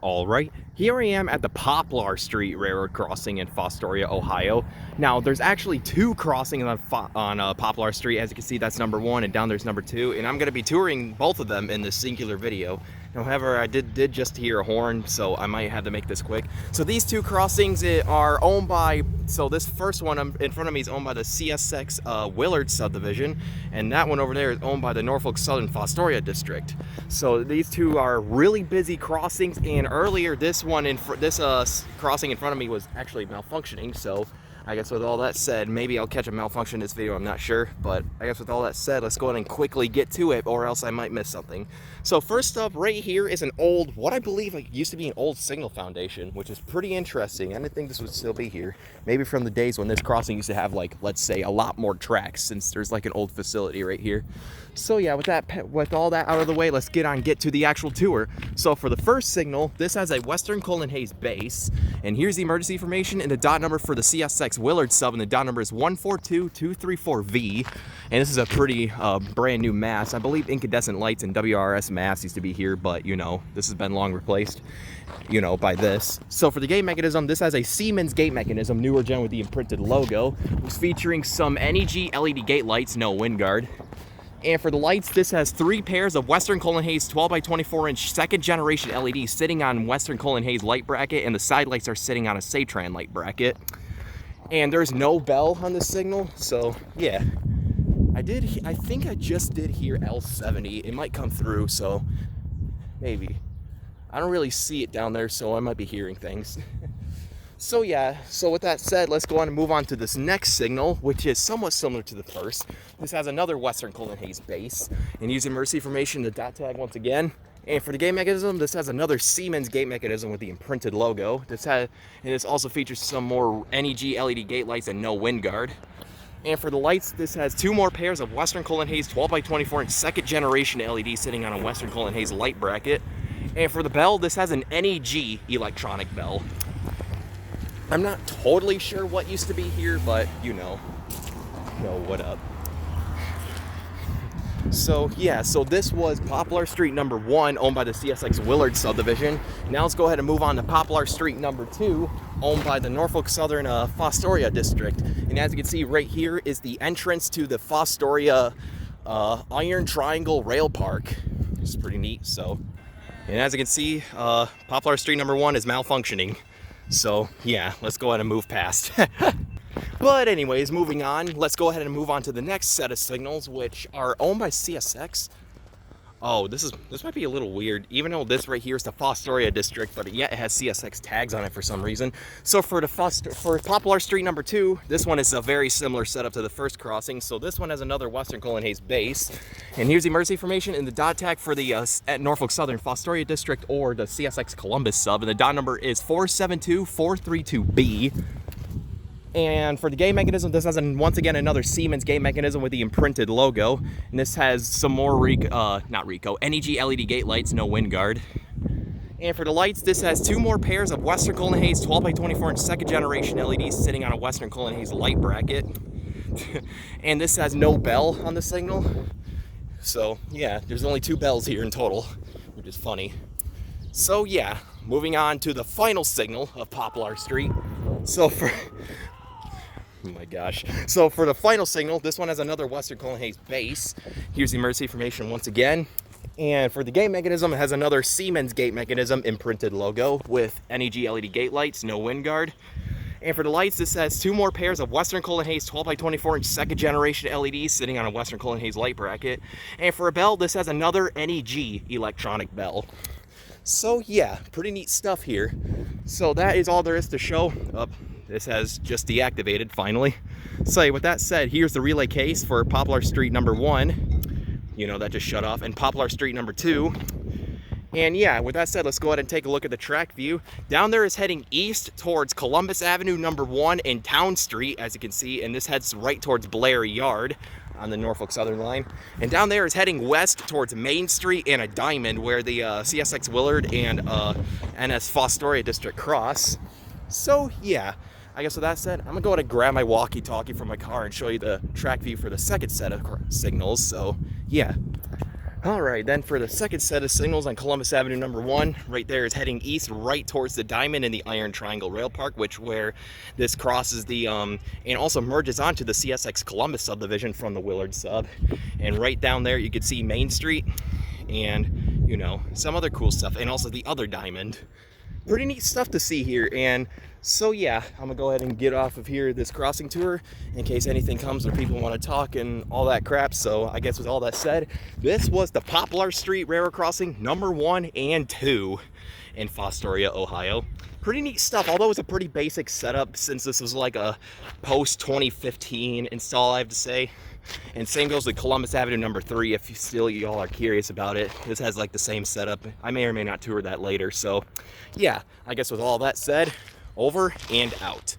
Alright, here I am at the Poplar Street Railroad crossing in Fostoria, Ohio. Now, there's actually two crossings on Poplar Street. As you can see, that's number one, and down there's number two. And I'm going to be touring both of them in this singular video. However, I did just hear a horn, so I might have to make this quick. So these two crossings are owned by, so this first one in front of me is owned by the CSX Willard subdivision, and that one over there is owned by the Norfolk Southern Fostoria district. So these two are really busy crossings, and earlier this one crossing in front of me was actually malfunctioning. So I guess with all that said, maybe I'll catch a malfunction in this video, I'm not sure. But I guess with all that said, let's go ahead and quickly get to it, or else I might miss something. So first up, right here is an old, what I believe used to be an old signal foundation, which is pretty interesting. I didn't think this would still be here. Maybe from the days when this crossing used to have, like, let's say, a lot more tracks, since there's like an old facility right here. So yeah, with all that out of the way, let's get to the actual tour. So for the first signal, this has a Western Cullen Hayes base, and here's the emergency information and the dot number for the CSX Willard sub, and the dot number is 142234V. And this is a pretty brand new mast. I believe incandescent lights and WRS mast used to be here, but you know, this has been long replaced, you know, by this. So for the gate mechanism, this has a Siemens gate mechanism, newer gen with the imprinted logo. It's featuring some NEG LED gate lights, no wind guard. And for the lights, this has 3 pairs of Western Cullen Hayes 12 by 24 inch second generation LEDs sitting on Western Cullen Hayes light bracket, and the side lights are sitting on a Satran light bracket. And there's no bell on the signal, so yeah. I think I just did hear L70. It might come through, so maybe. I don't really see it down there, so I might be hearing things. So yeah, so with that said, let's go on and move on to this next signal, which is somewhat similar to the first. This has another Western Cullen Hayes base, and using emergency information, the dot tag once again. And for the gate mechanism, this has another Siemens gate mechanism with the imprinted logo. And this also features some more NEG LED gate lights and no wind guard. And for the lights, this has 2 more pairs of Western Cullen Hayes 12 by 24 inch second generation LED sitting on a Western Cullen Hayes light bracket. And for the bell, this has an NEG electronic bell. I'm not totally sure what used to be here, but you know what up. So yeah, so this was Poplar Street number 1, owned by the CSX Willard subdivision. Now let's go ahead and move on to Poplar Street number 2, owned by the Norfolk Southern Fostoria district. And as you can see right here is the entrance to the Fostoria Iron Triangle Rail Park. It's pretty neat. So, and as you can see, Poplar Street number 1 is malfunctioning. So yeah, let's go ahead and move past. But anyways, moving on, let's go ahead and move on to the next set of signals, which are owned by CSX. Oh, this might be a little weird, even though this right here is the Fostoria district, but yet it has CSX tags on it for some reason. So for Poplar Street number 2, this one is a very similar setup to the first crossing. So this one has another Western Cullen Hayes base, and here's the emergency information and the dot tag for the at Norfolk Southern Fostoria district, or the CSX Columbus sub, and the dot number is 472432B. And for the gate mechanism, this has once again another Siemens gate mechanism with the imprinted logo. And this has some more NEG LED gate lights, no wind guard. And for the lights, this has 2 more pairs of Western Cullen Hayes 12 by 24 inch second generation LEDs sitting on a Western Cullen Hayes light bracket. And this has no bell on the signal. So yeah, there's only 2 bells here in total, which is funny. So yeah, moving on to the final signal of Poplar Street. Oh my gosh. So for the final signal, this one has another Western Cullen Hayes base. Here's the emergency information once again. And for the gate mechanism, it has another Siemens gate mechanism imprinted logo with NEG LED gate lights, no wind guard. And for the lights, this has 2 more pairs of Western Cullen Hayes 12 by 24 inch second generation LEDs sitting on a Western Cullen Hayes light bracket. And for a bell, this has another NEG electronic bell. So yeah, pretty neat stuff here. So that is all there is to show. This has just deactivated finally. So with that said, here's the relay case for Poplar Street number 1. You know, that just shut off. And Poplar Street number 2. And yeah, with that said, let's go ahead and take a look at the track view. Down there is heading east towards Columbus Avenue number 1 and Town Street, as you can see. And this heads right towards Blair Yard on the Norfolk Southern line. And down there is heading west towards Main Street and a diamond where the CSX Willard and NS Fostoria district cross. So yeah, I guess with that said, I'm gonna go ahead and grab my walkie-talkie from my car and show you the track view for the second set of signals. So yeah. All right, then for the second set of signals on Columbus Avenue number 1, right there is heading east right towards the Diamond and the Iron Triangle Rail Park, which where this crosses the and also merges onto the CSX Columbus subdivision from the Willard sub. And right down there you can see Main Street and, you know, some other cool stuff, and also the other Diamond. Pretty neat stuff to see here. And so yeah, I'm gonna go ahead and get off of here this crossing tour in case anything comes or people want to talk and all that crap. So I guess with all that said, this was the Poplar Street Railroad Crossing number 1 and 2 in Fostoria, Ohio. Pretty neat stuff, although it's a pretty basic setup since this was like a post 2015 install, I have to say. And same goes with Columbus Avenue number 3 if y'all are curious about it. This has like the same setup. I may or may not tour that later. So yeah, I guess with all that said, over and out.